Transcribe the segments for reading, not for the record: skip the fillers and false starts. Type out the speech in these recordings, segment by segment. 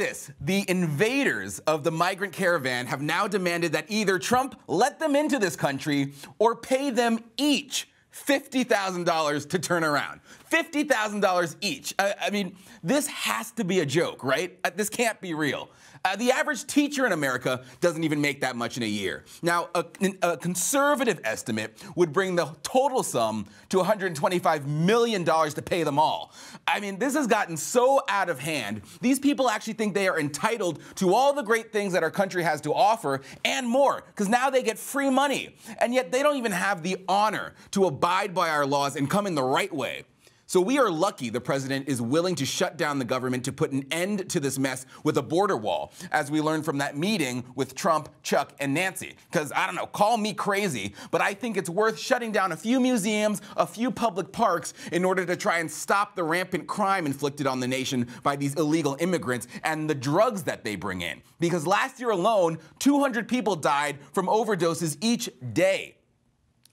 this. The invaders of the Migrant Caravan have now demanded that either Trump let them into this country or pay them each $50,000 to turn around. $50,000 each. I mean, this has to be a joke, right? This can't be real. The average teacher in America doesn't even make that much in a year. Now, a conservative estimate would bring the total sum to $125 million to pay them all. I mean, this has gotten so out of hand. These people actually think they are entitled to all the great things that our country has to offer and more, because now they get free money. And yet they don't even have the honor to abide by our laws and come in the right way. So we are lucky the president is willing to shut down the government to put an end to this mess with a border wall, as we learned from that meeting with Trump, Chuck, and Nancy. Because, I don't know, call me crazy, but I think it's worth shutting down a few museums, a few public parks, in order to try and stop the rampant crime inflicted on the nation by these illegal immigrants and the drugs that they bring in. Because last year alone, 200 people died from overdoses each day.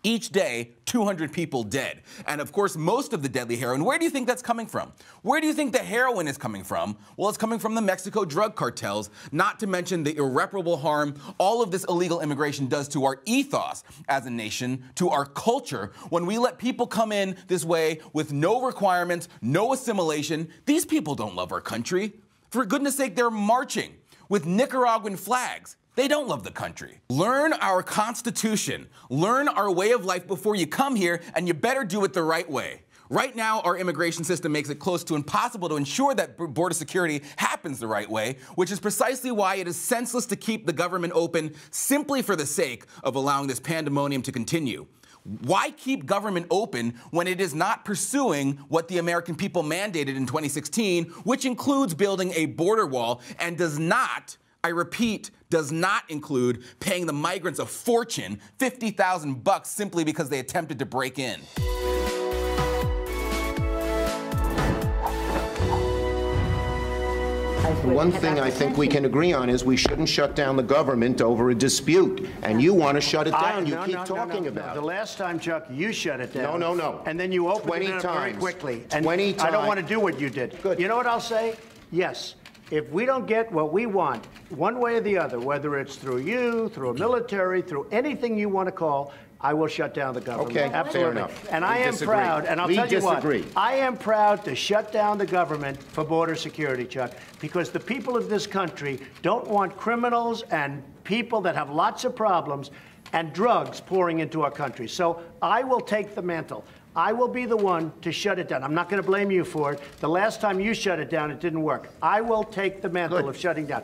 Each day, 200 people dead. And of course, most of the deadly heroin, where do you think that's coming from? Where do you think the heroin is coming from? Well, it's coming from the Mexico drug cartels, not to mention the irreparable harm all of this illegal immigration does to our ethos as a nation, to our culture. When we let people come in this way with no requirements, no assimilation, these people don't love our country. For goodness sake, they're marching with Nicaraguan flags. They don't love the country. Learn our Constitution. Learn our way of life before you come here, and you better do it the right way. Right now, our immigration system makes it close to impossible to ensure that border security happens the right way, which is precisely why it is senseless to keep the government open simply for the sake of allowing this pandemonium to continue. Why keep government open when it is not pursuing what the American people mandated in 2016, which includes building a border wall and does not, I repeat, does not include paying the migrants a fortune, $50,000 simply because they attempted to break in. One thing I think we can agree on is we shouldn't shut down the government over a dispute. And you want to shut it down. You keep talking about it. The last time, Chuck, you shut it down. No. And then you opened it up very quickly. And 20 times. I don't want to do what you did. Good. You know what I'll say? Yes. If we don't get what we want, one way or the other, whether it's through you, through a military, through anything you want to call, I will shut down the government. Okay, absolutely. fair enough. And I am proud, and I'll tell you what, I am proud to shut down the government for border security, Chuck, because the people of this country don't want criminals and people that have lots of problems and drugs pouring into our country. So I will take the mantle. I will be the one to shut it down. I'm not going to blame you for it. The last time you shut it down, it didn't work. I will take the mantle of shutting down.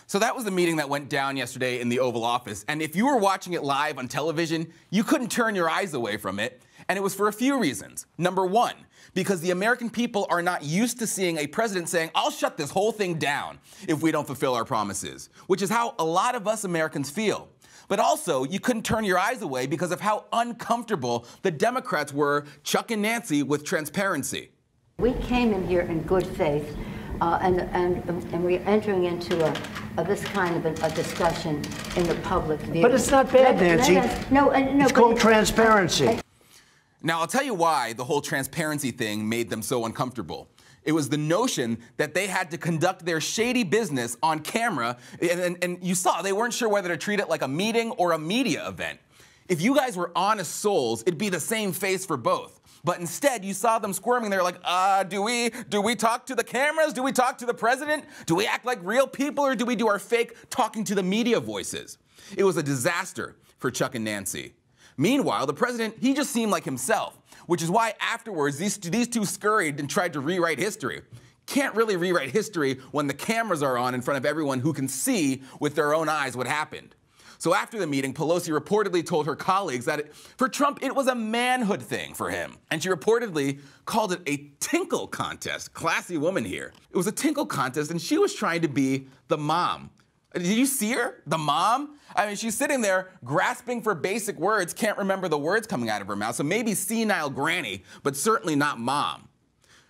So that was the meeting that went down yesterday in the Oval Office. And if you were watching it live on television, you couldn't turn your eyes away from it. And it was for a few reasons. Number one, because the American people are not used to seeing a president saying, I'll shut this whole thing down if we don't fulfill our promises, which is how a lot of us Americans feel. But also, you couldn't turn your eyes away because of how uncomfortable the Democrats were, Chuck and Nancy, with transparency. We came in here in good faith, and we're entering into this kind of a discussion in the public view. But it's not bad, Nancy. It's called transparency. Now, I'll tell you why the whole transparency thing made them so uncomfortable. It was the notion that they had to conduct their shady business on camera, and you saw they weren't sure whether to treat it like a meeting or a media event. If you guys were honest souls, it'd be the same face for both. But instead, you saw them squirming. They're like, do we talk to the cameras? Do we talk to the president? Do we act like real people, or do we do our fake talking to the media voices? It was a disaster for Chuck and Nancy. Meanwhile, the president, he just seemed like himself, which is why afterwards these two scurried and tried to rewrite history. Can't really rewrite history when the cameras are on in front of everyone who can see with their own eyes what happened. So after the meeting, Pelosi reportedly told her colleagues that for Trump, it was a manhood thing for him. And she reportedly called it a tinkle contest. Classy woman here. It was a tinkle contest, and she was trying to be the mom. Did you see her? The mom? I mean, she's sitting there grasping for basic words, can't remember the words coming out of her mouth. So maybe senile granny, but certainly not mom.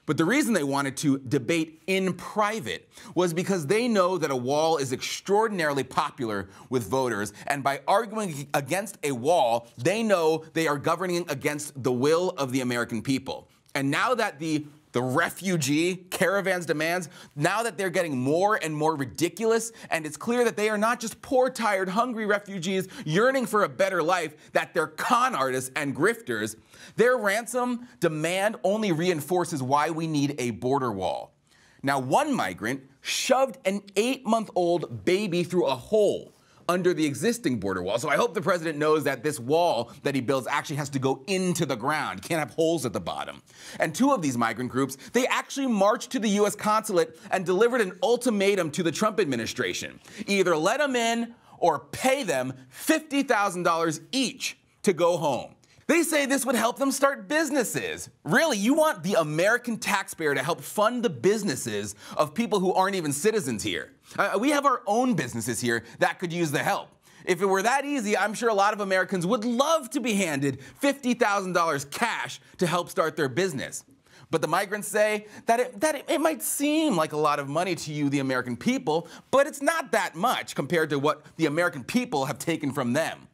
But the reason they wanted to debate in private was because they know that a wall is extraordinarily popular with voters, and by arguing against a wall, they know they are governing against the will of the American people. And now that the the refugee caravan's demands, now that they're getting more and more ridiculous, and it's clear that they are not just poor, tired, hungry refugees yearning for a better life, that they're con artists and grifters, their ransom demand only reinforces why we need a border wall. Now, one migrant shoved an 8-month-old baby through a hole under the existing border wall. So I hope the president knows that this wall that he builds actually has to go into the ground. You can't have holes at the bottom. And 2 of these migrant groups, they actually marched to the U.S. consulate and delivered an ultimatum to the Trump administration. Either let them in or pay them $50,000 each to go home. They say this would help them start businesses. Really, you want the American taxpayer to help fund the businesses of people who aren't even citizens here. We have our own businesses here that could use the help. If it were that easy, I'm sure a lot of Americans would love to be handed $50,000 cash to help start their business. But the migrants say that it might seem like a lot of money to you, the American people, but it's not that much compared to what the American people have taken from them.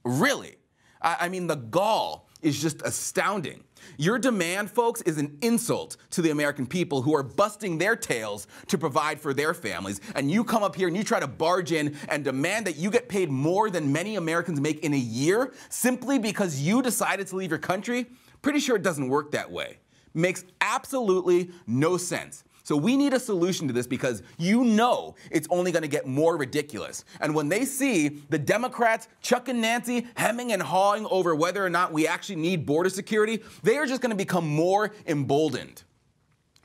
Really. I mean, the gall is just astounding. Your demand, folks, is an insult to the American people who are busting their tails to provide for their families. And you come up here and you try to barge in and demand that you get paid more than many Americans make in a year simply because you decided to leave your country? Pretty sure it doesn't work that way. Makes absolutely no sense. So we need a solution to this because you know it's only going to get more ridiculous. And when they see the Democrats, Chuck and Nancy, hemming and hawing over whether or not we actually need border security, they are just going to become more emboldened.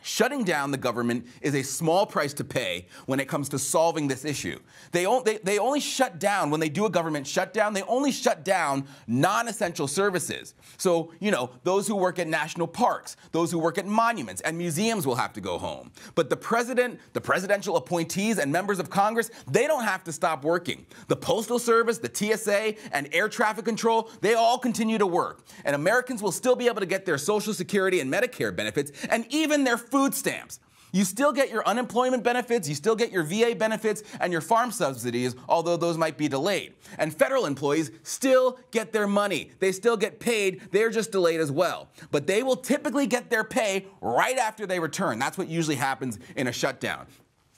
Shutting down the government is a small price to pay when it comes to solving this issue. They only shut down, when they do a government shutdown, they only shut down non-essential services. So, you know, those who work at national parks, those who work at monuments and museums will have to go home. But the president, the presidential appointees and members of Congress, they don't have to stop working. The Postal Service, the TSA, and air traffic control, they all continue to work. And Americans will still be able to get their Social Security and Medicare benefits and even their food stamps. You still get your unemployment benefits, you still get your VA benefits and your farm subsidies, although those might be delayed. And federal employees still get their money. They still get paid, they're just delayed as well. But they will typically get their pay right after they return. That's what usually happens in a shutdown.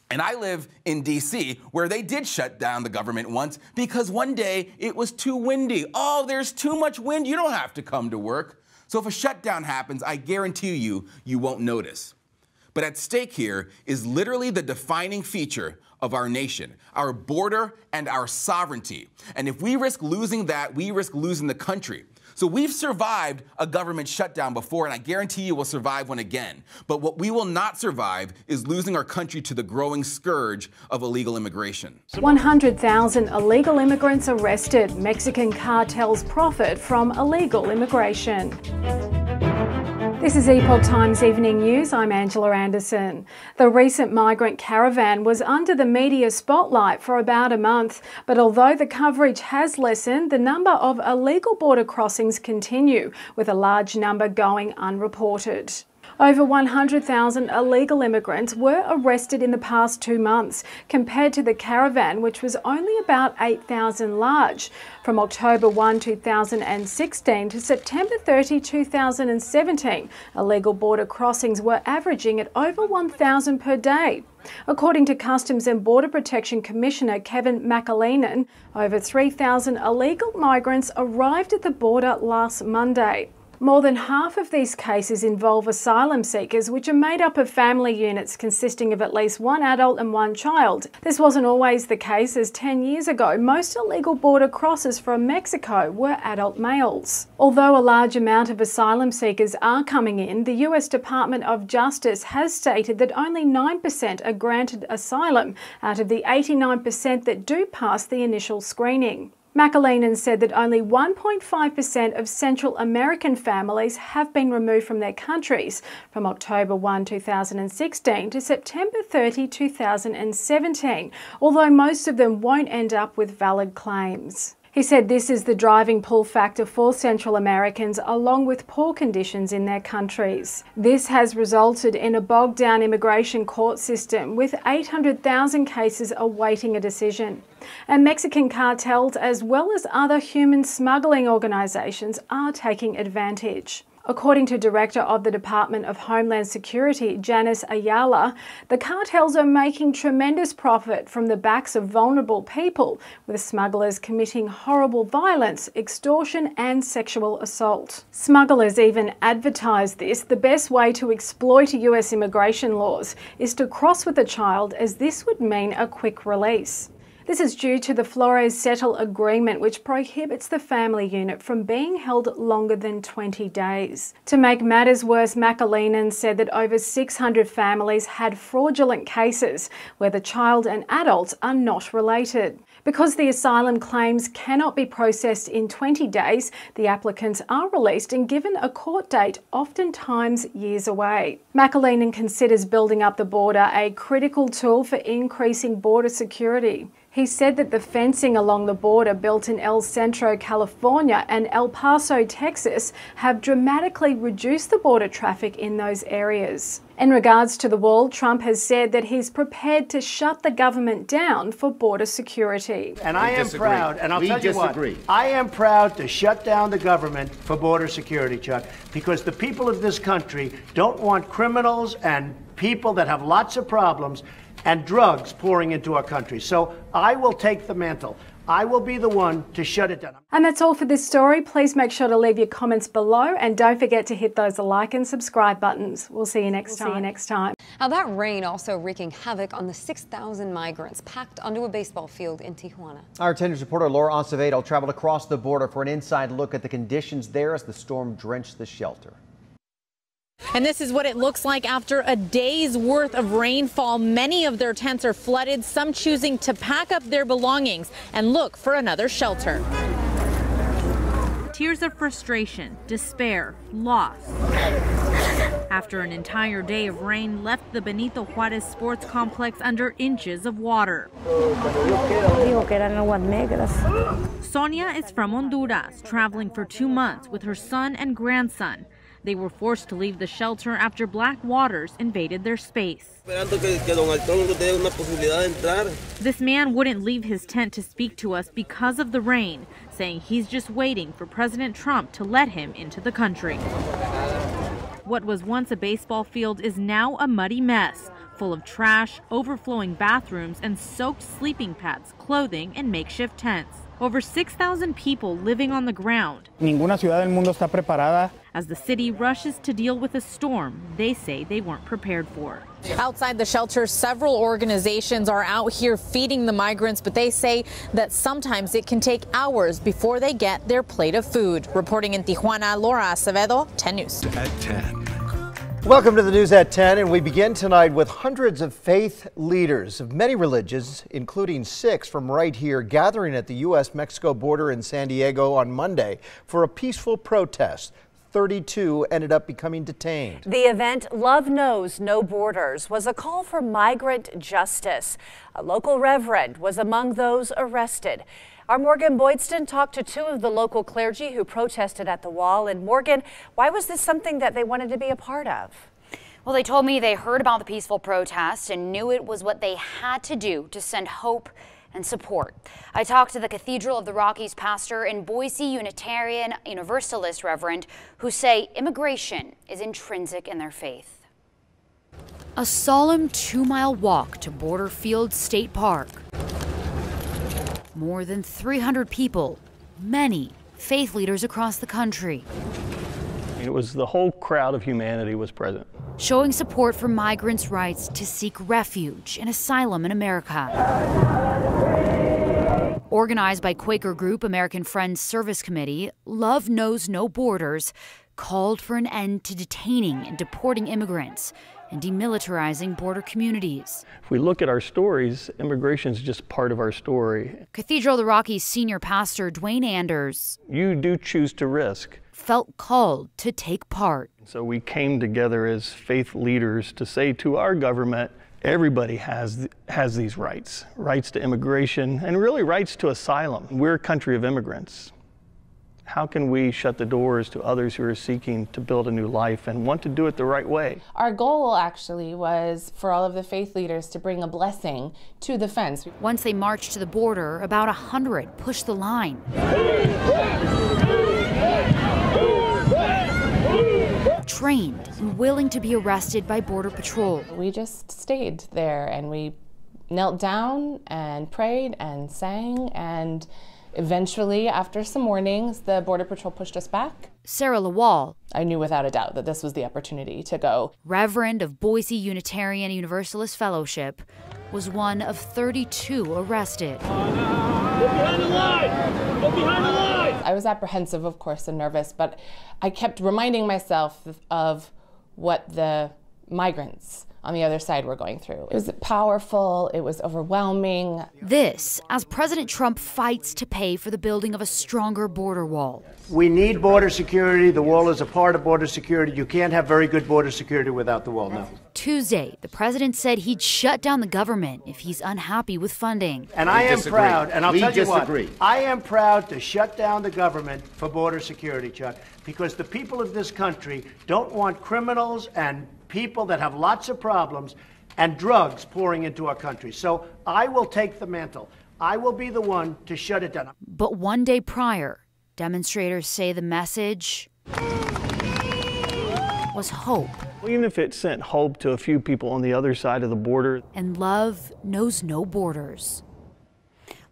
And I live in D.C., where they did shut down the government once because one day it was too windy. Oh, there's too much wind, you don't have to come to work. So if a shutdown happens, I guarantee you, you won't notice. But at stake here is literally the defining feature of our nation, our border and our sovereignty. And if we risk losing that, we risk losing the country. So we've survived a government shutdown before, and I guarantee you we'll survive one again. But what we will not survive is losing our country to the growing scourge of illegal immigration. 100,000 illegal immigrants arrested. Mexican cartels profit from illegal immigration. This is Epoch Times Evening News. I'm Angela Anderson. The recent Migrant Caravan was under the media spotlight for about a month, but although the coverage has lessened, the number of illegal border crossings continue, with a large number going unreported. Over 100,000 illegal immigrants were arrested in the past 2 months, compared to the caravan, which was only about 8,000 large. From October 1, 2016 to September 30, 2017, illegal border crossings were averaging at over 1,000 per day. According to Customs and Border Protection Commissioner Kevin McAleenan, over 3,000 illegal migrants arrived at the border last Monday. More than half of these cases involve asylum seekers, which are made up of family units consisting of at least one adult and one child. This wasn't always the case, as 10 years ago, most illegal border crossers from Mexico were adult males. Although a large amount of asylum seekers are coming in, the US Department of Justice has stated that only 9% are granted asylum out of the 89% that do pass the initial screening. McAleenan said that only 1.5% of Central American families have been removed from their countries from October 1, 2016 to September 30, 2017, although most of them won't end up with valid claims. He said this is the driving pull factor for Central Americans, along with poor conditions in their countries. This has resulted in a bogged-down immigration court system, with 800,000 cases awaiting a decision. And Mexican cartels, as well as other human smuggling organisations, are taking advantage. According to Director of the Department of Homeland Security, Janice Ayala, the cartels are making tremendous profit from the backs of vulnerable people, with smugglers committing horrible violence, extortion and sexual assault. Smugglers even advertise this: the best way to exploit US immigration laws is to cross with a child, as this would mean a quick release. This is due to the Flores Settle Agreement, which prohibits the family unit from being held longer than 20 days. To make matters worse, McAleenan said that over 600 families had fraudulent cases where the child and adults are not related. Because the asylum claims cannot be processed in 20 days, the applicants are released and given a court date, oftentimes years away. McAleenan considers building up the border a critical tool for increasing border security. He said that the fencing along the border built in El Centro, California and El Paso, Texas have dramatically reduced the border traffic in those areas. In regards to the wall, Trump has said that he's prepared to shut the government down for border security. And I am proud, and I'll tell you what, I am proud to shut down the government for border security, Chuck, because the people of this country don't want criminals and people that have lots of problems and drugs pouring into our country. So I will take the mantle. I will be the one to shut it down. And that's all for this story. Please make sure to leave your comments below and don't forget to hit those like and subscribe buttons. We'll see you next time. Now, that rain also wreaking havoc on the 6,000 migrants packed onto a baseball field in Tijuana. Our 10 News reporter Laura Acevedo traveled across the border for an inside look at the conditions there as the storm drenched the shelter. And this is what it looks like after a day's worth of rainfall. Many of their tents are flooded, some choosing to pack up their belongings and look for another shelter. Tears of frustration, despair, loss. After an entire day of rain left the Benito Juarez Sports Complex under inches of water. Sonia is from Honduras, traveling for 2 months with her son and grandson. They were forced to leave the shelter after black waters invaded their space. This man wouldn't leave his tent to speak to us because of the rain, saying he's just waiting for President Trump to let him into the country. What was once a baseball field is now a muddy mess, full of trash, overflowing bathrooms, and soaked sleeping pads, clothing, and makeshift tents. Over 6,000 people living on the ground. Ninguna ciudad del mundo está preparada. As the city rushes to deal with a storm they say they weren't prepared for. Outside the shelter, several organizations are out here feeding the migrants, but they say that sometimes it can take hours before they get their plate of food. Reporting in Tijuana, Laura Acevedo, 10 News. At 10. Welcome to the News at 10, and we begin tonight with hundreds of faith leaders of many religions, including 6 from right here, gathering at the U.S.-Mexico border in San Diego on Monday for a peaceful protest. 32 ended up becoming detained. The event, Love Knows No Borders, was a call for migrant justice. A local reverend was among those arrested. Our Morgan Boydston talked to 2 of the local clergy who protested at the wall. And Morgan, why was this something that they wanted to be a part of? Well, they told me they heard about the peaceful protest and knew it was what they had to do to send hope and support. I talked to the Cathedral of the Rockies pastor and Boise Unitarian Universalist reverend who say immigration is intrinsic in their faith. A solemn 2-mile walk to Borderfield State Park. More than 300 people, many faith leaders across the country. It was the whole crowd of humanity was present. Showing support for migrants' rights to seek refuge and asylum in America. Organized by Quaker group American Friends Service Committee, Love Knows No Borders called for an end to detaining and deporting immigrants and demilitarizing border communities. If we look at our stories, immigration is just part of our story. Cathedral of the Rockies senior pastor Dwayne Anders, you do choose to risk, felt called to take part. So we came together as faith leaders to say to our government, everybody has these rights to immigration and really rights to asylum. We're a country of immigrants. How can we shut the doors to others who are seeking to build a new life and want to do it the right way? Our goal actually was for all of the faith leaders to bring a blessing to the fence. Once they marched to the border, about 100 pushed the line. trained and willing to be arrested by Border Patrol. We just stayed there and we knelt down and prayed and sang, and eventually, after some warnings, the Border Patrol pushed us back. Sarah Lawal, I knew without a doubt that this was the opportunity to go. Reverend of Boise Unitarian Universalist Fellowship, was one of 32 arrested. Go behind the line! Go behind the line! I was apprehensive, of course, and nervous, but I kept reminding myself of what the migrants on the other side were going through. It was powerful, it was overwhelming. This, as President Trump fights to pay for the building of a stronger border wall. We need border security. The wall is a part of border security. You can't have very good border security without the wall, no. Tuesday, the president said he'd shut down the government if he's unhappy with funding. And I am proud, and I'll tell you what, I am proud to shut down the government for border security, Chuck, because the people of this country don't want criminals and people that have lots of problems and drugs pouring into our country. So I will take the mantle. I will be the one to shut it down. But one day prior, demonstrators say the message was hope. Even if it sent hope to a few people on the other side of the border. And love knows no borders.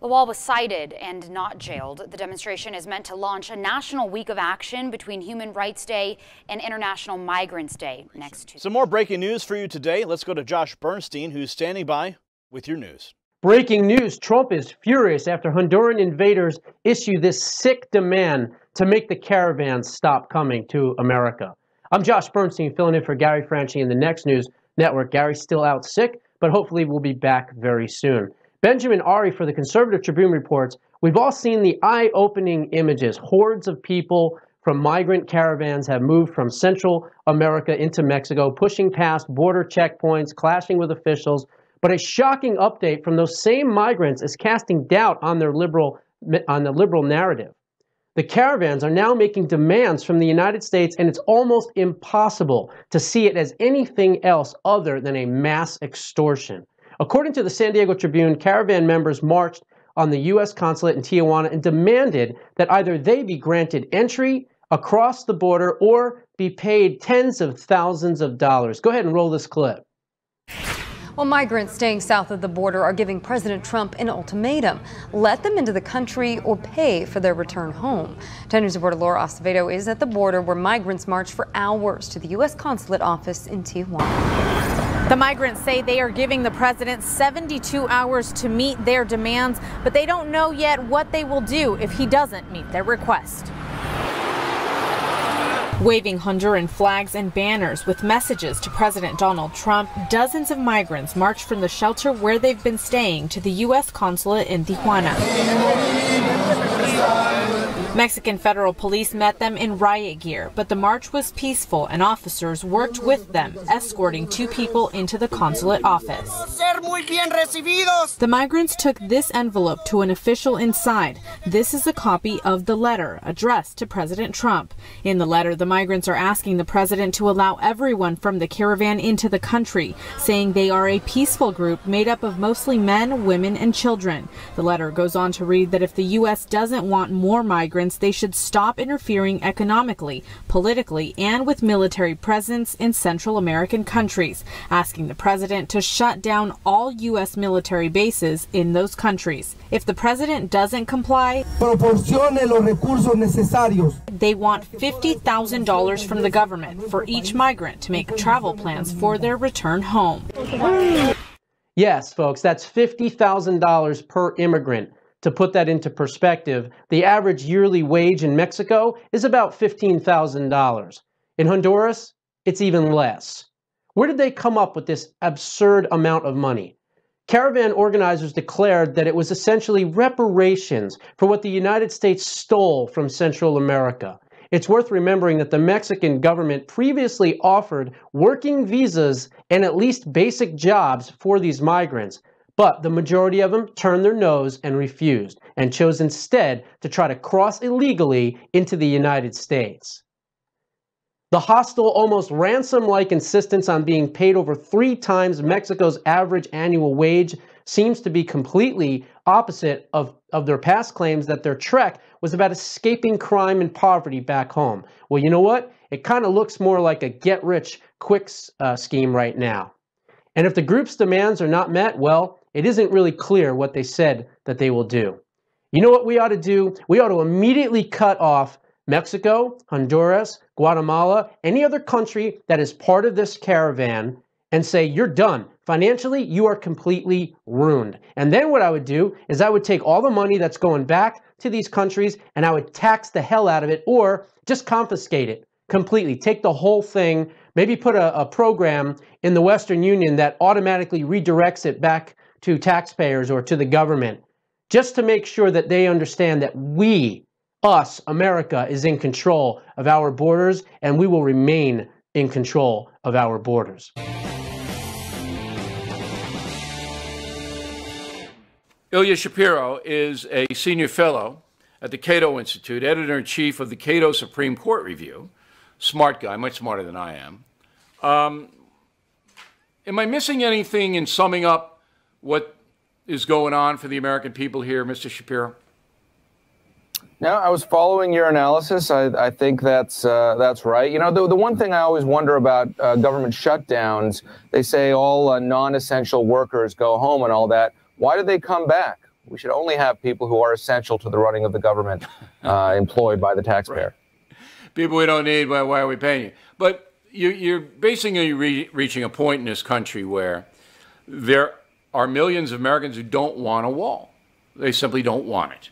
Lawal was cited and not jailed. The demonstration is meant to launch a national week of action between Human Rights Day and International Migrants Day next Tuesday. Some more breaking news for you today. Let's go to Josh Bernstein, who's standing by with your news. Breaking news, Trump is furious after Honduran invaders issue this sick demand to make the caravans stop coming to America. I'm Josh Bernstein, filling in for Gary Franchi in the Next News Network. Gary's still out sick, but hopefully we'll be back very soon. Benjamin Ari for the Conservative Tribune reports, we've all seen the eye-opening images. Hordes of people from migrant caravans have moved from Central America into Mexico, pushing past border checkpoints, clashing with officials. But a shocking update from those same migrants is casting doubt on the liberal narrative. The caravans are now making demands from the United States, and it's almost impossible to see it as anything else other than a mass extortion. According to the San Diego Tribune, caravan members marched on the U.S. consulate in Tijuana and demanded that either they be granted entry across the border or be paid tens of thousands of dollars. Go ahead and roll this clip. Well, migrants staying south of the border are giving President Trump an ultimatum. Let them into the country or pay for their return home. 10 News reporter Laura Acevedo is at the border where migrants marched for hours to the U.S. consulate office in Tijuana. The migrants say they are giving the president 72 hours to meet their demands, but they don't know yet what they will do if he doesn't meet their request. Waving Honduran flags and banners with messages to President Donald Trump, dozens of migrants marched from the shelter where they've been staying to the U.S. consulate in Tijuana. Mexican federal police met them in riot gear, but the march was peaceful and officers worked with them, escorting two people into the consulate office. The migrants took this envelope to an official inside. This is a copy of the letter addressed to President Trump. In the letter, the migrants are asking the president to allow everyone from the caravan into the country, saying they are a peaceful group made up of mostly men, women, and children. The letter goes on to read that if the U.S. doesn't want more migrants, they should stop interfering economically, politically, and with military presence in Central American countries, asking the president to shut down all U.S. military bases in those countries. If the president doesn't comply, they want $50,000 from the government for each migrant to make travel plans for their return home. Yes, folks, that's $50,000 per immigrant. To put that into perspective, the average yearly wage in Mexico is about $15,000. In Honduras, it's even less. Where did they come up with this absurd amount of money? Caravan organizers declared that it was essentially reparations for what the United States stole from Central America. It's worth remembering that the Mexican government previously offered working visas and at least basic jobs for these migrants. But the majority of them turned their nose and refused, and chose instead to try to cross illegally into the United States. The hostile, almost ransom-like insistence on being paid over 3 times Mexico's average annual wage seems to be completely opposite of their past claims that their trek was about escaping crime and poverty back home. Well, you know what? It kind of looks more like a get-rich-quick scheme right now. And if the group's demands are not met, well, it isn't really clear what they said that they will do. You know what we ought to do? We ought to immediately cut off Mexico, Honduras, Guatemala, any other country that is part of this caravan and say, you're done. Financially, you are completely ruined. And then what I would do is I would take all the money that's going back to these countries and I would tax the hell out of it or just confiscate it completely. Take the whole thing, maybe put a program in the Western Union that automatically redirects it back to taxpayers or to the government, just to make sure that they understand that we, us, America, is in control of our borders, and we will remain in control of our borders. Ilya Shapiro is a senior fellow at the Cato Institute, editor-in-chief of the Cato Supreme Court Review. Smart guy, much smarter than I am. Am I missing anything in summing up what is going on for the American people here, Mr. Shapiro? No, I was following your analysis. I think that's right. You know, the one thing I always wonder about government shutdowns, they say all non-essential workers go home and all that. Why do they come back? We should only have people who are essential to the running of the government employed by the taxpayer. Right. People we don't need, why are we paying you? But you're basically reaching a point in this country where there are millions of Americans who don't want a wall. They simply don't want it.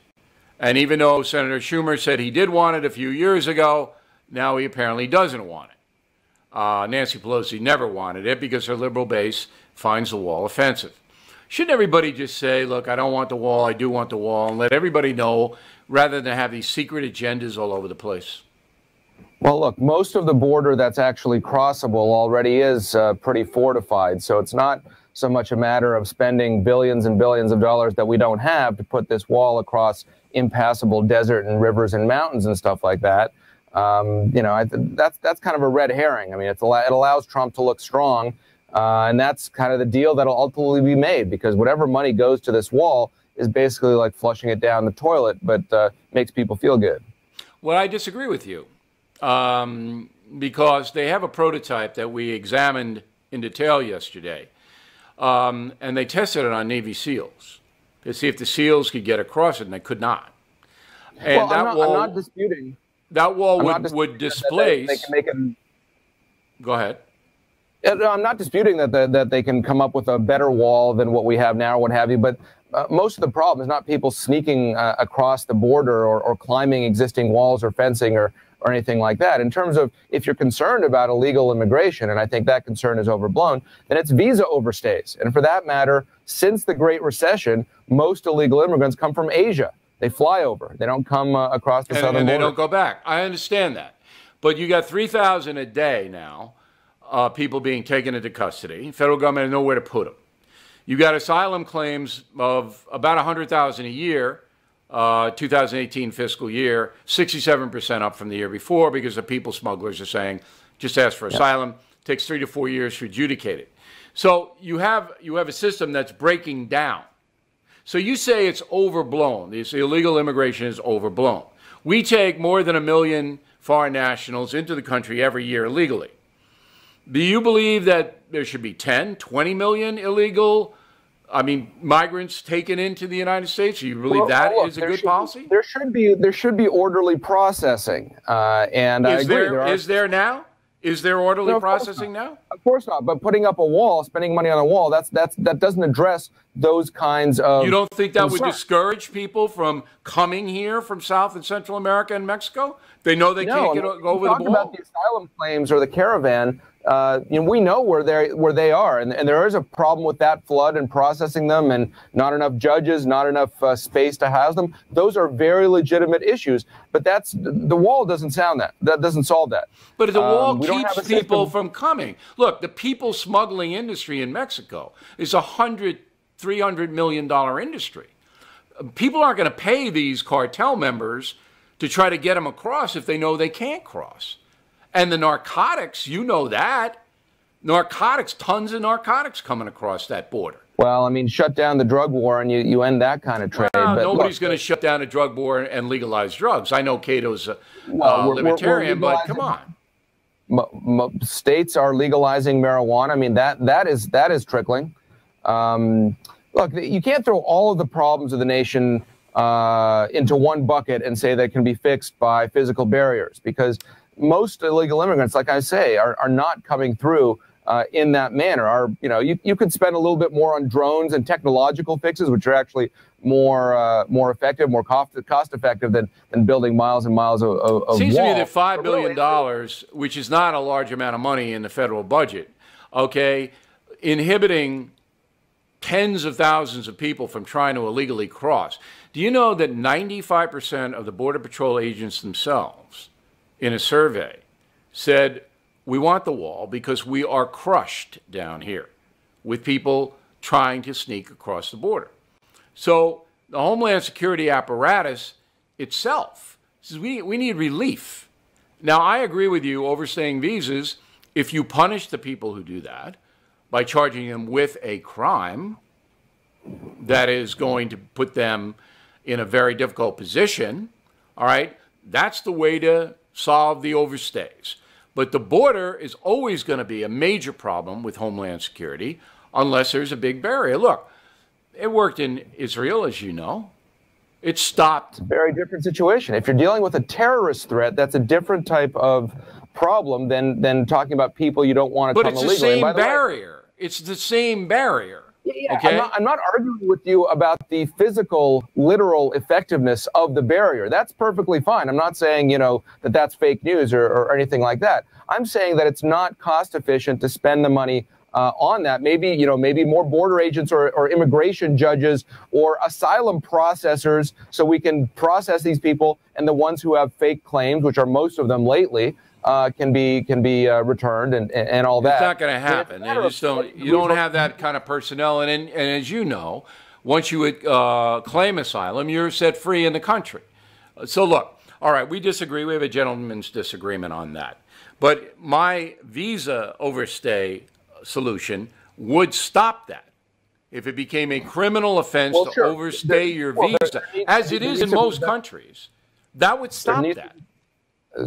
And even though Senator Schumer said he did want it a few years ago, now he apparently doesn't want it. Nancy Pelosi never wanted it because her liberal base finds the wall offensive. Shouldn't everybody just say, look, I don't want the wall, I do want the wall, and let everybody know rather than have these secret agendas all over the place? Well, look, most of the border that's actually crossable already is pretty fortified. So it's not so much a matter of spending billions and billions of dollars that we don't have to put this wall across impassable desert and rivers and mountains and stuff like that. You know, that's kind of a red herring. I mean, it allows Trump to look strong. And that's kind of the deal that'll ultimately be made, because whatever money goes to this wall is basically like flushing it down the toilet, but makes people feel good. Well, I disagree with you because they have a prototype that we examined in detail yesterday, and they tested it on Navy SEALs to see if the SEALs could get across it, and they could not. And well, I'm not disputing. That wall would displace. They can make it. Go ahead. I'm not disputing that they can come up with a better wall than what we have now or what have you, but most of the problem is not people sneaking across the border or climbing existing walls or fencing or anything like that. In terms of if you're concerned about illegal immigration, and I think that concern is overblown, then it's visa overstays. And for that matter, since the Great Recession, most illegal immigrants come from Asia. They fly over. They don't come across the southern border. And they don't go back. I understand that. But you got 3,000 a day now. People being taken into custody. Federal government has nowhere to put them. You got asylum claims of about 100,000 a year, 2018 fiscal year, 67% up from the year before, because the people smugglers are saying, just ask for asylum. Takes 3 to 4 years to adjudicate it. So you have a system that's breaking down. So you say it's overblown. This illegal immigration is overblown. We take more than 1 million foreign nationals into the country every year illegally. Do you believe that there should be 10, 20 million illegal, migrants taken into the United States? Do you believe that is a good policy? There should be orderly processing, and I agree. Is there now? Is there orderly processing now? Of course not. But putting up a wall, spending money on a wall, that doesn't address those kinds of. You don't think that would discourage people from coming here from South and Central America and Mexico? They know they can't go over the wall. Talk about the asylum claims or the caravan. We know where they are, and there is a problem with that flood and processing them, and not enough judges, not enough space to house them. Those are very legitimate issues, but the wall doesn't solve that. But the wall keeps people from coming. Look, the people smuggling industry in Mexico is $300 million industry. People aren't going to pay these cartel members to try to get them across if they know they can't cross. And the narcotics, you know that. Narcotics, tons of narcotics coming across that border. Well, I mean, shut down the drug war and you end that kind of trade. Well, but nobody's going to shut down a drug war and legalize drugs. I know Cato's a libertarian, but come on. States are legalizing marijuana. I mean, that is trickling. Look, you can't throw all of the problems of the nation into one bucket and say they can be fixed by physical barriers, because most illegal immigrants, like I say, are not coming through in that manner. You could spend a little bit more on drones and technological fixes, which are actually more effective, more cost effective than building miles and miles of Seems wall. to me that $5 billion, which is not a large amount of money in the federal budget, okay, inhibiting tens of thousands of people from trying to illegally cross. Do you know that 95% of the Border Patrol agents themselves, in a survey, said, we want the wall because we are crushed down here with people trying to sneak across the border? So the Homeland Security apparatus itself says we need relief. Now, I agree with you, overstaying visas, if you punish the people who do that by charging them with a crime that is going to put them in a very difficult position, all right, that's the way to solve the overstays. But the border is always going to be a major problem with Homeland Security unless there's a big barrier. Look, it worked in Israel, as you know. It stopped. It's a very different situation. If you're dealing with a terrorist threat, that's a different type of problem than talking about people you don't want to come illegally. But it's the same barrier. It's the same barrier. Yeah, okay? I'm not arguing with you about the physical, literal effectiveness of the barrier. That's perfectly fine. I'm not saying, that that's fake news or anything like that. I'm saying that it's not cost efficient to spend the money on that. Maybe more border agents or immigration judges or asylum processors, so we can process these people, and the ones who have fake claims, which are most of them lately, can be returned and all that. It's not going to happen. You don't have that kind of personnel. And as you know, once you claim asylum, you're set free in the country. So look, all right, we disagree. We have a gentleman's disagreement on that. But my visa overstay solution would stop that. If it became a criminal offense to overstay your visa, as it is in most countries, that would stop that.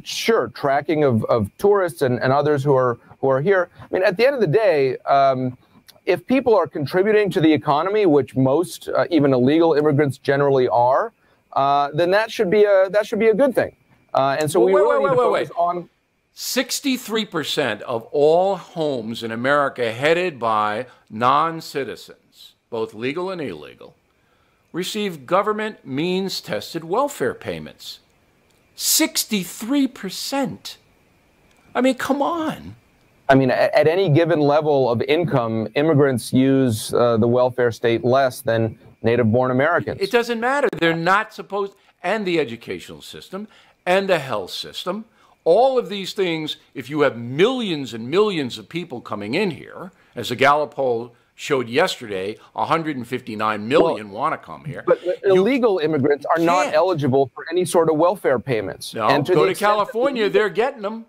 Sure, tracking of tourists and others who are here. I mean, at the end of the day, if people are contributing to the economy, which most even illegal immigrants generally are, then that should be a good thing. And so we really need to focus on 63% of all homes in America headed by non-citizens, both legal and illegal, receive government means-tested welfare payments. 63%. I mean, come on. I mean, at any given level of income, immigrants use the welfare state less than native-born Americans. It doesn't matter. They're not supposed, and the educational system, and the health system, all of these things, if you have millions and millions of people coming in here, as the Gallup poll showed yesterday, 159 million want to come here. But illegal immigrants are not eligible for any sort of welfare payments. No, and go to California, they're getting them.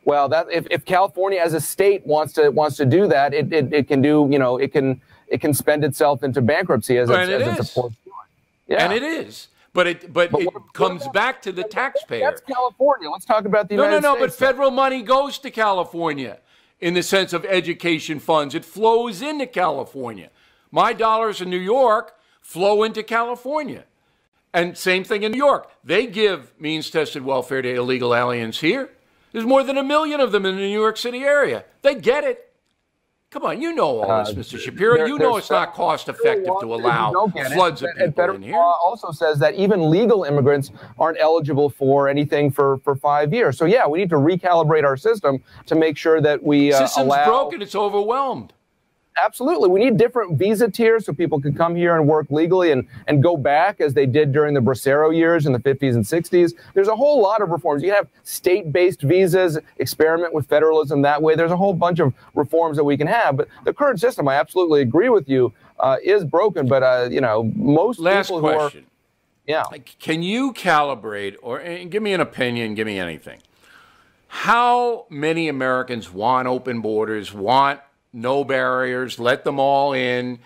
Well, if California as a state wants to do that, it can do, it can spend itself into bankruptcy as it's supposed to. Yeah. And it is. But it comes back to the taxpayer. That's California. Let's talk about the United States. No, but federal money goes to California in the sense of education funds. It flows into California. My dollars in New York flow into California. And same thing in New York. They give means-tested welfare to illegal aliens here. There's more than 1 million of them in the New York City area. They get it. Come on, you know all this, Mr. Shapiro. You know it's not cost-effective to allow floods of people in here. Also says that even legal immigrants aren't eligible for anything for 5 years. So, yeah, we need to recalibrate our system to make sure that we allow... The system's broken. It's overwhelmed. Absolutely. We need different visa tiers so people can come here and work legally and go back as they did during the Bracero years in the 50s and 60s. There's a whole lot of reforms. You have state-based visas, experiment with federalism that way. There's a whole bunch of reforms that we can have. But the current system, I absolutely agree with you, is broken. But, most people who are... Yeah. Can you calibrate or give me an opinion, give me anything? How many Americans want open borders, want no barriers, let them all in.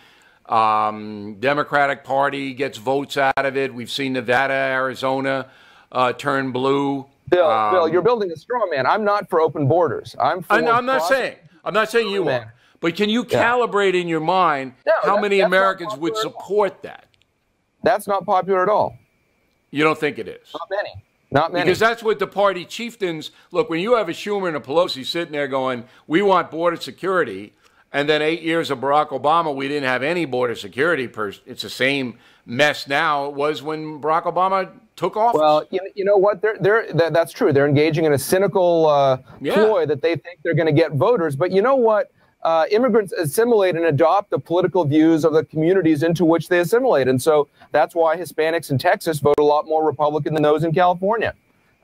Democratic Party gets votes out of it. We've seen Nevada, Arizona turn blue. Bill, you're building a straw man. I'm not for open borders. I'm not saying you are. But can you calibrate in your mind how many Americans would support that? That's not popular at all. You don't think it is? Not many. Not many. Because that's what the party chieftains, look, when you have a Schumer and a Pelosi sitting there going, we want border security, and then 8 years of Barack Obama, we didn't have any border security. It's the same mess now it was when Barack Obama took office. Well, you know what? That's true. They're engaging in a cynical ploy that they think they're going to get voters. But you know what? Immigrants assimilate and adopt the political views of the communities into which they assimilate. And so that's why Hispanics in Texas vote a lot more Republican than those in California.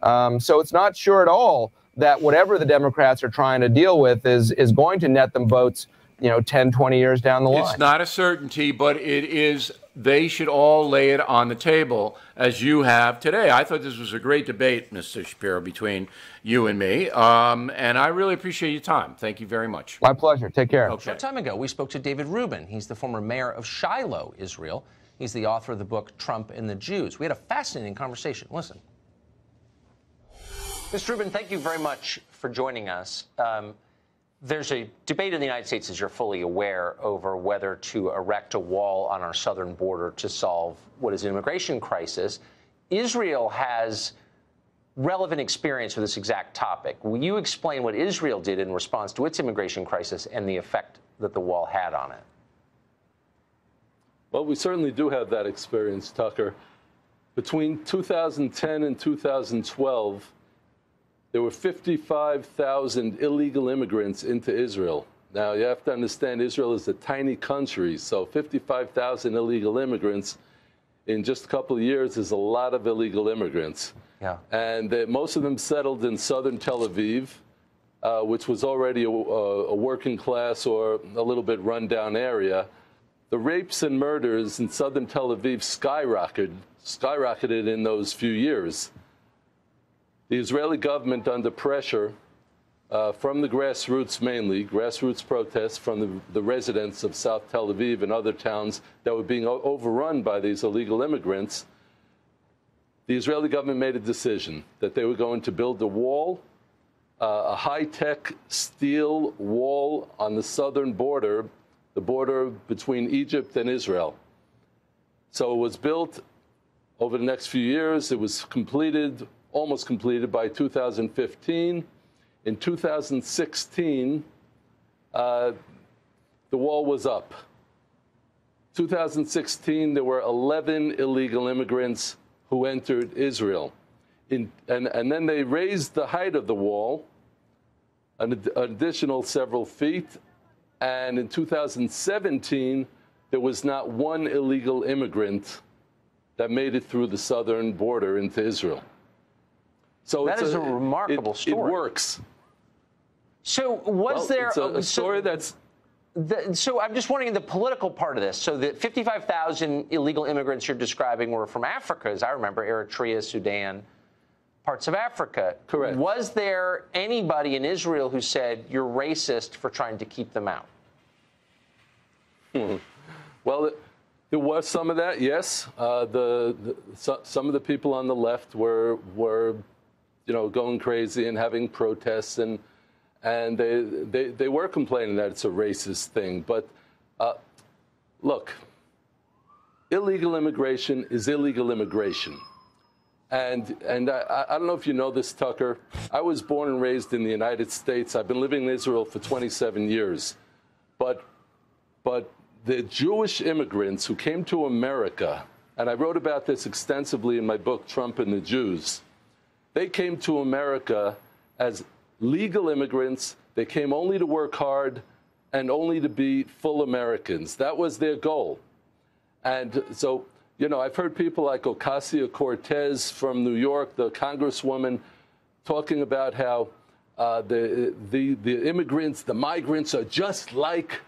So it's not sure at all that whatever the Democrats are trying to deal with is going to net them votes, 10, 20 years down the line. It's not a certainty, but it is. They should all lay it on the table as you have today. I thought this was a great debate, Mr. Shapiro, between you and me. And I really appreciate your time. Thank you very much. My pleasure. Take care. Okay. A short time ago, we spoke to David Rubin. He's the former mayor of Shiloh, Israel. He's the author of the book Trump and the Jews. We had a fascinating conversation. Listen. Mr. Rubin, thank you very much for joining us. There's a debate in the United States, as you're fully aware, over whether to erect a wall on our southern border to solve what is an immigration crisis. Israel has relevant experience with this exact topic. Will you explain what Israel did in response to its immigration crisis and the effect that the wall had on it? Well, we certainly do have that experience, Tucker. Between 2010 and 2012, there were 55,000 illegal immigrants into Israel. Now, you have to understand, Israel is a tiny country, so 55,000 illegal immigrants in just a couple of years is a lot of illegal immigrants. Yeah. And most of them settled in southern Tel Aviv, which was already a working class or a little bit run-down area. The rapes and murders in southern Tel Aviv skyrocketed in those few years. The Israeli government, under pressure from the grassroots mainly, grassroots protests from the residents of South Tel Aviv and other towns that were being overrun by these illegal immigrants, the Israeli government made a decision that they were going to build a wall, a high-tech steel wall on the southern border, the border between Egypt and Israel. So it was built over the next few years. It was completed, almost completed by 2015. In 2016, the wall was up. 2016, there were 11 illegal immigrants who entered Israel. And then they raised the height of the wall an additional several feet. And in 2017, there was not one illegal immigrant that made it through the southern border into Israel. So that is a remarkable story. It works. So was there it's a story that's... So I'm just wondering the political part of this. So the 55,000 illegal immigrants you're describing were from Africa, as I remember, Eritrea, Sudan, parts of Africa. Correct. Was there anybody in Israel who said you're racist for trying to keep them out? Well, there was some of that, yes. Some of the people on the left were going crazy and having protests, and they were complaining that it's a racist thing. But look, illegal immigration is illegal immigration. And I don't know if you know this, Tucker. I was born and raised in the United States. I've been living in Israel for 27 years. But the Jewish immigrants who came to America, and I wrote about this extensively in my book, Trump and the Jews, they came to America as legal immigrants. They came only to work hard and only to be full Americans. That was their goal. And so, I've heard people like Ocasio-Cortez from New York, the congresswoman, talking about how the immigrants, the migrants are just like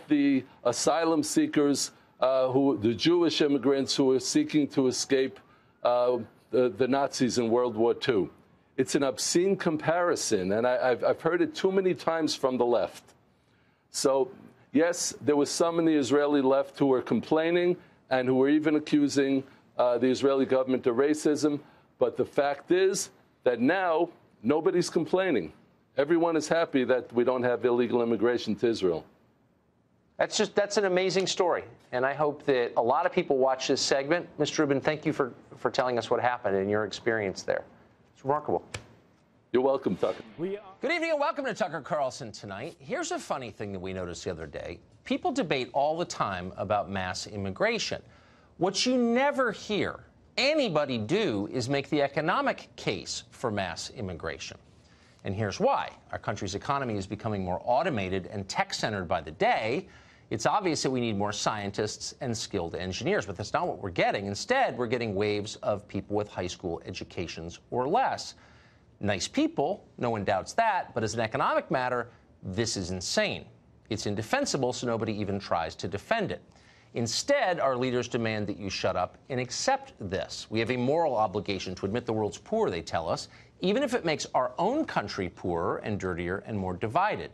the asylum seekers, the Jewish immigrants who are seeking to escape the Nazis in World War II. It's an obscene comparison, and I've heard it too many times from the left. So, yes, there was some in the Israeli left who were complaining and who were even accusing the Israeli government of racism. But the fact is that now nobody's complaining. Everyone is happy that we don't have illegal immigration to Israel. That's an amazing story. And I hope that a lot of people watch this segment. Mr. Rubin, thank you for telling us what happened and your experience there. It's remarkable. You're welcome, Tucker. Good evening and welcome to Tucker Carlson Tonight. Here's a funny thing that we noticed the other day. People debate all the time about mass immigration. What you never hear anybody do is make the economic case for mass immigration. And here's why. Our country's economy is becoming more automated and tech-centered by the day. It's obvious that we need more scientists and skilled engineers, but that's not what we're getting. Instead, we're getting waves of people with high school educations or less. Nice people, no one doubts that, but as an economic matter, this is insane. It's indefensible, so nobody even tries to defend it. Instead, our leaders demand that you shut up and accept this. We have a moral obligation to admit the world's poor, they tell us, even if it makes our own country poorer and dirtier and more divided.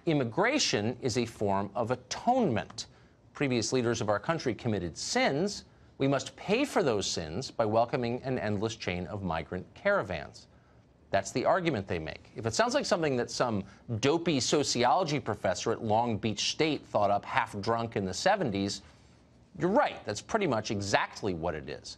Immigration is a form of atonement. Previous leaders of our country committed sins. We must pay for those sins by welcoming an endless chain of migrant caravans. That's the argument they make. If it sounds like something that some dopey sociology professor at Long Beach State thought up half drunk in the 70s, you're right. That's pretty much exactly what it is.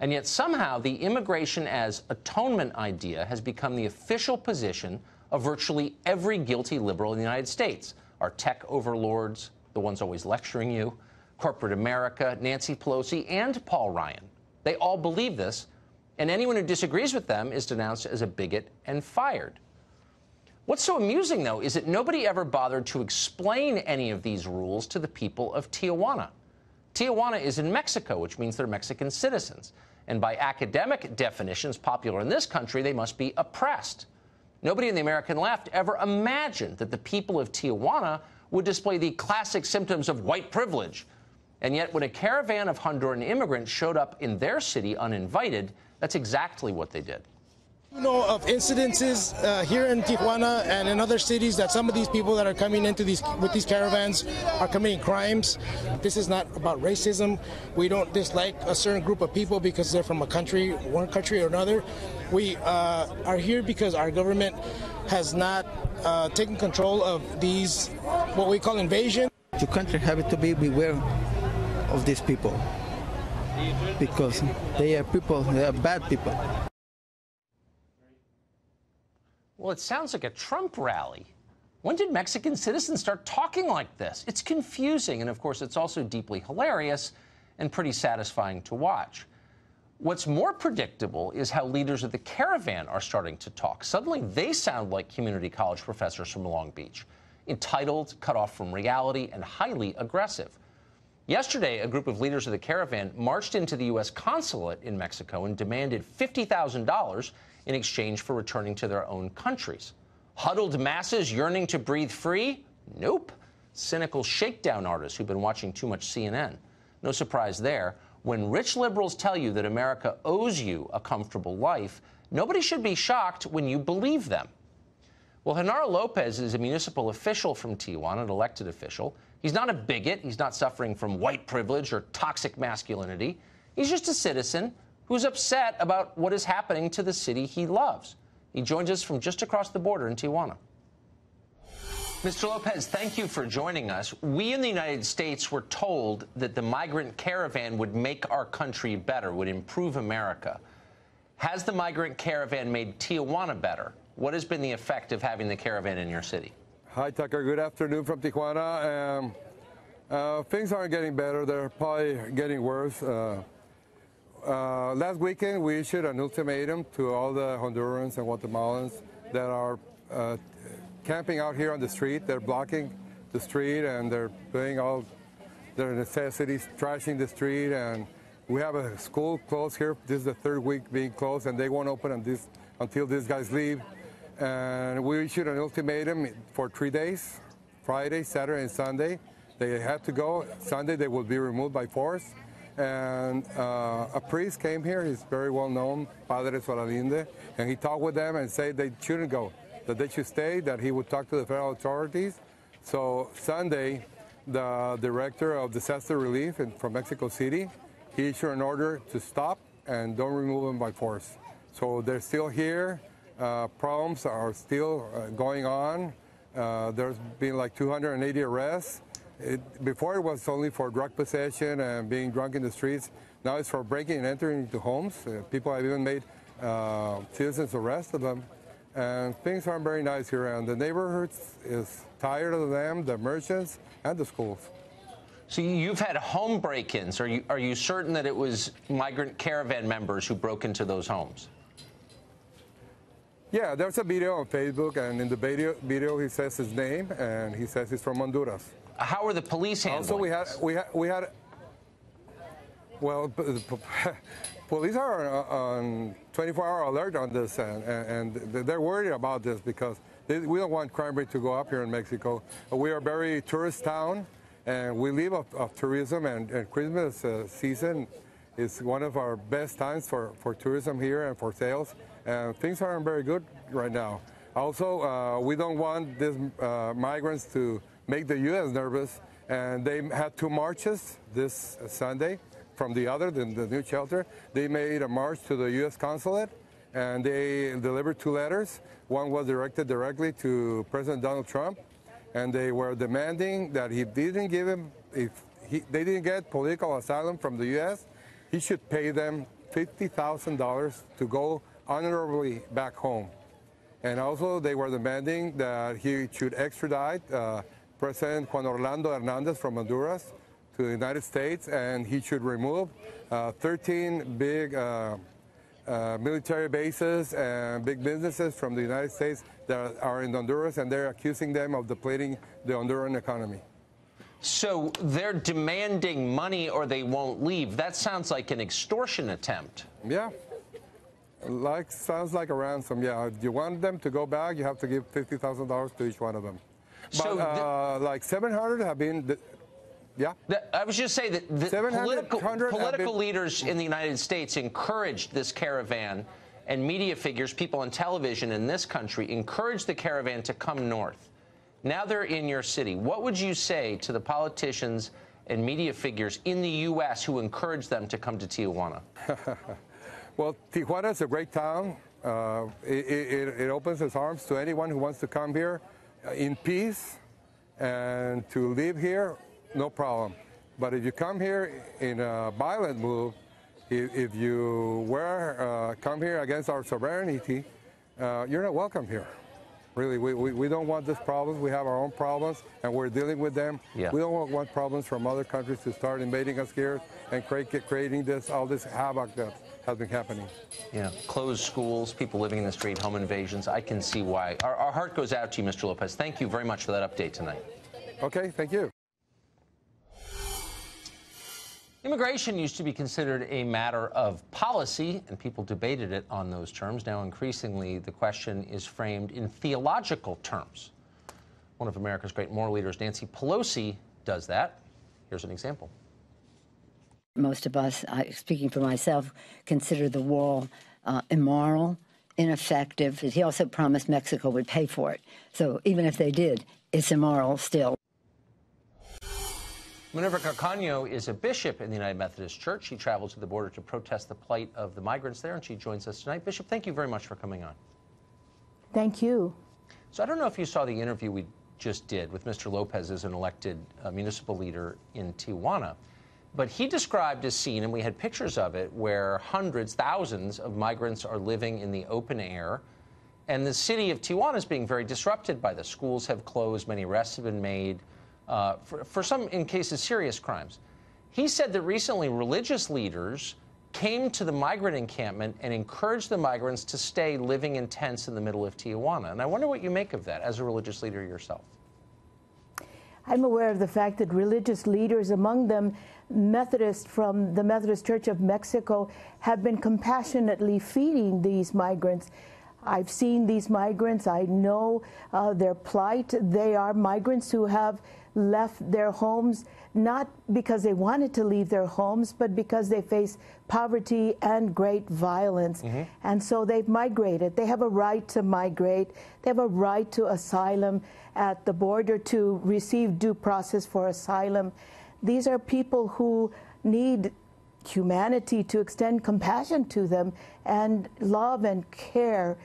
And yet somehow the immigration as atonement idea has become the official position of virtually every guilty liberal in the United States. Our tech overlords, the ones always lecturing you, corporate America, Nancy Pelosi, and Paul Ryan. They all believe this, and anyone who disagrees with them is denounced as a bigot and fired. What's so amusing, though, is that nobody ever bothered to explain any of these rules to the people of Tijuana. Tijuana is in Mexico, which means they're Mexican citizens. And by academic definitions popular in this country, they must be oppressed. Nobody in the American left ever imagined that the people of Tijuana would display the classic symptoms of white privilege. And yet, when a caravan of Honduran immigrants showed up in their city uninvited, that's exactly what they did. You know of incidences here in Tijuana and in other cities that some of these people that are coming into with these caravans are committing crimes. This is not about racism. We don't dislike a certain group of people because they're from a country, one country or another. We are here because our government has not taken control of these, what we call invasion. Your country have to be beware of these people because they are people, they are bad people. Well, it sounds like a Trump rally. When did Mexican citizens start talking like this? It's confusing, and of course, it's also deeply hilarious and pretty satisfying to watch. What's more predictable is how leaders of the caravan are starting to talk. Suddenly, they sound like community college professors from Long Beach, entitled, cut off from reality, and highly aggressive. Yesterday, a group of leaders of the caravan marched into the U.S. consulate in Mexico and demanded $50,000 in exchange for returning to their own countries. Huddled masses yearning to breathe free? Nope. Cynical shakedown artists who've been watching too much CNN. No surprise there. When rich liberals tell you that America owes you a comfortable life, nobody should be shocked when you believe them. Well, Genaro Lopez is a municipal official from Tijuana, an elected official. He's not a bigot. He's not suffering from white privilege or toxic masculinity. He's just a citizen who's upset about what is happening to the city he loves. He joins us from just across the border in Tijuana. Mr. Lopez, thank you for joining us. We in the United States were told that the migrant caravan would make our country better, would improve America. Has the migrant caravan made Tijuana better? What has been the effect of having the caravan in your city? Hi, Tucker. Good afternoon from Tijuana. Things aren't getting better. They're probably getting worse. Last weekend, we issued an ultimatum to all the Hondurans and Guatemalans that are camping out here on the street. They're blocking the street and they're doing all their necessities, trashing the street. And we have a school closed here. This is the third week being closed, and they won't open until these guys leave. And we issued an ultimatum for 3 days, Friday, Saturday, and Sunday. They had to go. Sunday, they will be removed by force. And a priest came here. He's very well known, Padre Solalinde, and he talked with them and said they shouldn't go, that they should stay, that he would talk to the federal authorities So Sunday, the director of disaster relief from Mexico City, he issued an order to stop and don't remove them by force. So they're still here. Problems are still going on. There's been like 280 arrests. Before it was only for drug possession and being drunk in the streets. Now it's for breaking and entering into homes. People have even made citizens arrest of them. And things aren't very nice here. And the neighborhood is tired of them, the merchants, and the schools. So you've had home break-ins. Are you certain that it was Migrant Caravan members who broke into those homes? Yeah, there's a video on Facebook, and in the video he says his name, and he says he's from Honduras. How are the police handling Also, we had well, police are on 24-hour alert on this, and they're worried about this because we don't want crime rate to go up here in Mexico. We are a very tourist town, and we live of tourism, and Christmas season is one of our best times for tourism here and for sales, and things aren't very good right now. Also, we don't want these migrants to make the U.S. nervous, and they had 2 marches this Sunday from the new shelter. They made a march to the U.S. consulate, and they delivered 2 letters. One was directed directly to President Donald Trump, and they were demanding that he didn't give him, if they didn't get political asylum from the U.S., he should pay them $50,000 to go honorably back home. And also they were demanding that he should extradite President Juan Orlando Hernandez from Honduras to the United States, and he should remove 13 big military bases and big businesses from the United States that are in Honduras, and they're accusing them of depleting the Honduran economy. So they're demanding money or they won't leave. That sounds like an extortion attempt. Yeah. Sounds like a ransom, yeah. If you want them to go back, you have to give $50,000 to each one of them. So but like 700 have been, yeah. I was just saying that the political leaders in the United States encouraged this caravan, and media figures, people on television in this country, encouraged the caravan to come north. Now they're in your city. What would you say to the politicians and media figures in the U.S. who encouraged them to come to Tijuana? Well, Tijuana is a great town. It opens its arms to anyone who wants to come here in peace and to live here, no problem. But if you come here in a violent move, if you come here against our sovereignty, you're not welcome here. Really, we don't want these problems. We have our own problems, and we're dealing with them. Yeah. We don't want problems from other countries to start invading us here and creating all this havoc that has been happening. Yeah, closed schools, people living in the street, home invasions. I can see why. Our heart goes out to you, Mr. Lopez. Thank you very much for that update tonight. Okay, thank you. Immigration used to be considered a matter of policy, and people debated it on those terms. Now, increasingly, the question is framed in theological terms. One of America's great moral leaders, Nancy Pelosi, does that. Here's an example. Most of us, speaking for myself, consider the wall immoral, ineffective. He also promised Mexico would pay for it. So even if they did, it's immoral still. Minerva Carcaño is a bishop in the United Methodist Church. She traveled to the border to protest the plight of the migrants there, and she joins us tonight. Bishop, thank you very much for coming on. Thank you. So I don't know if you saw the interview we just did with Mr. Lopez as an elected municipal leader in Tijuana, but he described a scene, and we had pictures of it, where hundreds, thousands of migrants are living in the open air, and the city of Tijuana is being very disrupted by this. Schools have closed, many arrests have been made. For some, in cases, serious crimes. He said that recently religious leaders came to the migrant encampment and encouraged the migrants to stay living in tents in the middle of Tijuana. And I wonder what you make of that as a religious leader yourself. I'm aware of the fact that religious leaders, among them Methodists from the Methodist Church of Mexico, have been compassionately feeding these migrants. I've seen these migrants. I know their plight. They are migrants who have left their homes, not because they wanted to leave their homes, but because they face poverty and great violence. And so they've migrated. They have a right to migrate. They have a right to asylum at the border, to receive due process for asylum. These are people who need humanity, to extend compassion to them and love and care.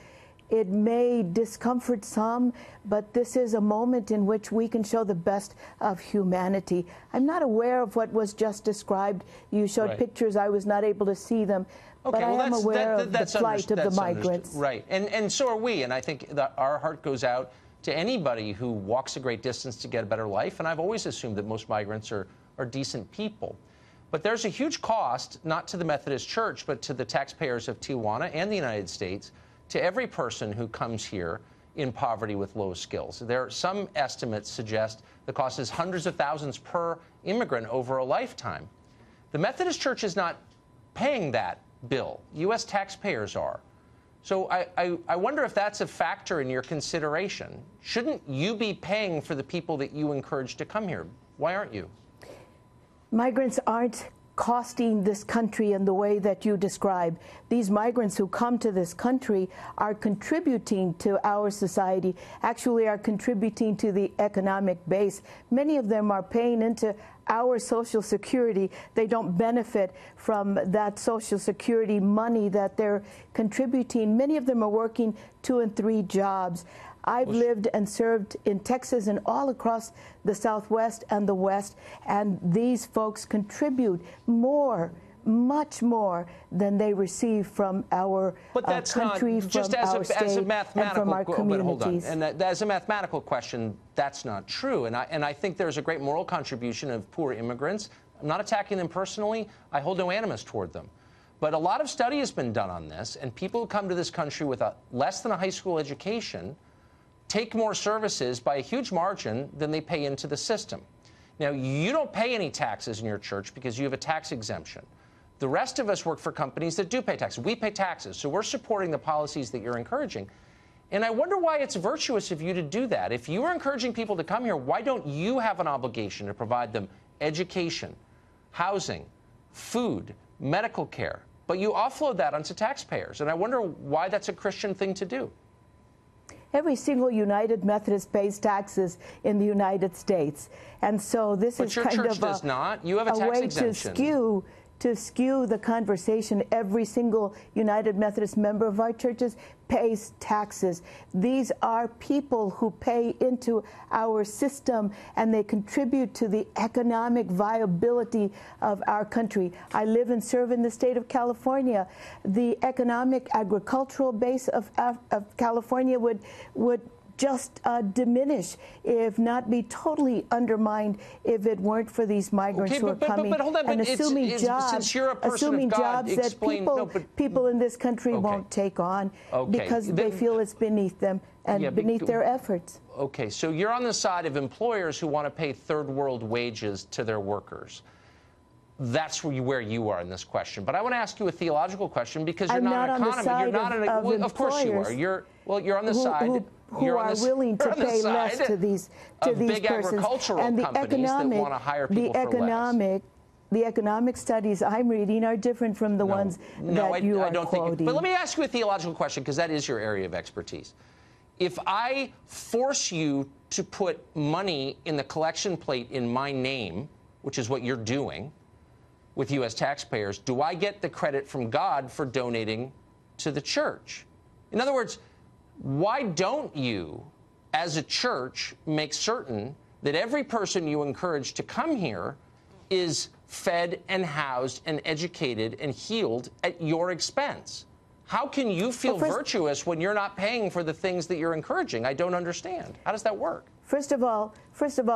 It may discomfort some, but this is a moment in which we can show the best of humanity. I'm not aware of what was just described. You showed pictures. I was not able to see them. Okay, but I am aware of the plight of the migrants. Right, and so are we. And I think that our heart goes out to anybody who walks a great distance to get a better life. And I've always assumed that most migrants are decent people. But there's a huge cost, not to the Methodist Church, but to the taxpayers of Tijuana and the United States, to every person who comes here in poverty with low skills. Some estimates suggest the cost is hundreds of thousands per immigrant over a lifetime. The Methodist Church is not paying that bill. U.S. taxpayers are. So I wonder if that's a factor in your consideration. Shouldn't you be paying for the people that you encourage to come here? Why aren't you? Migrants aren't costing this country in the way that you describe. These migrants who come to this country are contributing to our society, actually are contributing to the economic base. Many of them are paying into our Social Security. They don't benefit from that Social Security money that they're contributing. Many of them are working 2 and 3 jobs. I've lived and served in Texas and all across the Southwest and the West, and these folks contribute more, much more than they receive from our country, from our state, and from our communities. And as a mathematical question, that's not true. And I think there's a great moral contribution of poor immigrants. I'm not attacking them personally. I hold no animus toward them. But a lot of study has been done on this, and people who come to this country with less than a high school education take more services by a huge margin than they pay into the system. Now, you don't pay any taxes in your church because you have a tax exemption. The rest of us work for companies that do pay taxes. We pay taxes, so we're supporting the policies that you're encouraging. And I wonder why it's virtuous of you to do that. If you are encouraging people to come here, why don't you have an obligation to provide them education, housing, food, medical care? But you offload that onto taxpayers, and I wonder why that's a Christian thing to do. Every single United Methodist pays taxes in the United States. And so this is kind of does not. You have a tax way exemption. to skew the conversation. Every single United Methodist member of our churches pays taxes. These are people who pay into our system, and they contribute to the economic viability of our country. I live and serve in the state of California. The economic agricultural base of California would just diminish, if not be totally undermined, if it weren't for these migrants who are coming but hold on, and assuming jobs, since you're a person of God, that people in this country won't take on because they feel it's beneath them and beneath their efforts. Okay, so you're on the side of employers who want to pay third world wages to their workers. That's where you are in this question. But I want to ask you a theological question because you're not an economist. You're not an. Of course you are. You're on the side. Who are willing to pay less to these big persons, agricultural companies that want to hire people for less. The economic studies I'm reading are different from the ones that you are quoting. But let me ask you a theological question, because that is your area of expertise. If I force you to put money in the collection plate in my name, which is what you're doing with U.S. taxpayers, do I get the credit from God for donating to the church? In other words, why don't you, as a church, make certain that every person you encourage to come here is fed and housed and educated and healed at your expense? How can you feel virtuous when you're not paying for the things that you're encouraging? I don't understand. How does that work? First of all,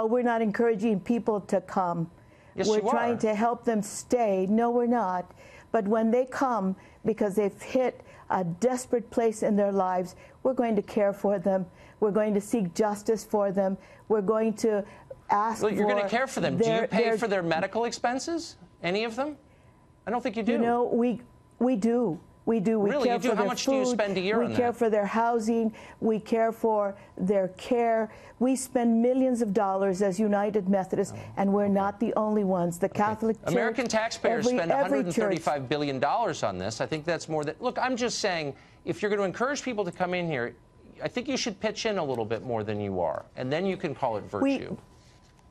we're not encouraging people to come. Yes, we're trying to help them stay. No, we're not. But when they come because they've hit a desperate place in their lives, we're going to care for them. We're going to seek justice for them. We're going to ask you're going to care for them. Do you pay for their medical expenses? Any of them? I don't think you do. You know, we do. We do. We Really? care You do? for How their much food. do you spend a year on We that? care for their housing. We care for their care. We spend millions of dollars as United Methodists, and we're not the only ones. The Catholic Church, American taxpayers spend every church. $135 billion on this. I think that's more than... Look, I'm just saying, if you're going to encourage people to come in here, I think you should pitch in a little bit more than you are, and then you can call it virtue.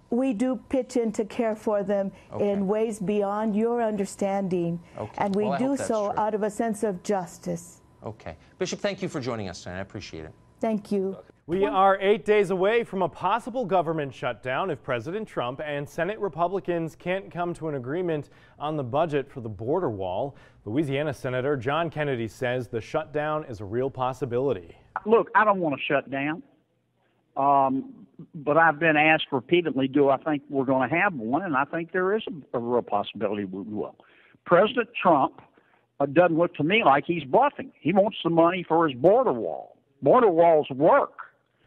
We do pitch in to care for them in ways beyond your understanding, and we do so out of a sense of justice. Okay. Bishop, thank you for joining us tonight. I appreciate it. Thank you. We are 8 days away from a possible government shutdown if President Trump and Senate Republicans can't come to an agreement on the budget for the border wall. Louisiana Senator John Kennedy says the shutdown is a real possibility. Look, I don't want to shut down. But I've been asked repeatedly, do I think we're going to have one? And I think there is a real possibility we will. President Trump doesn't look to me like he's bluffing. He wants the money for his border wall. Border walls work.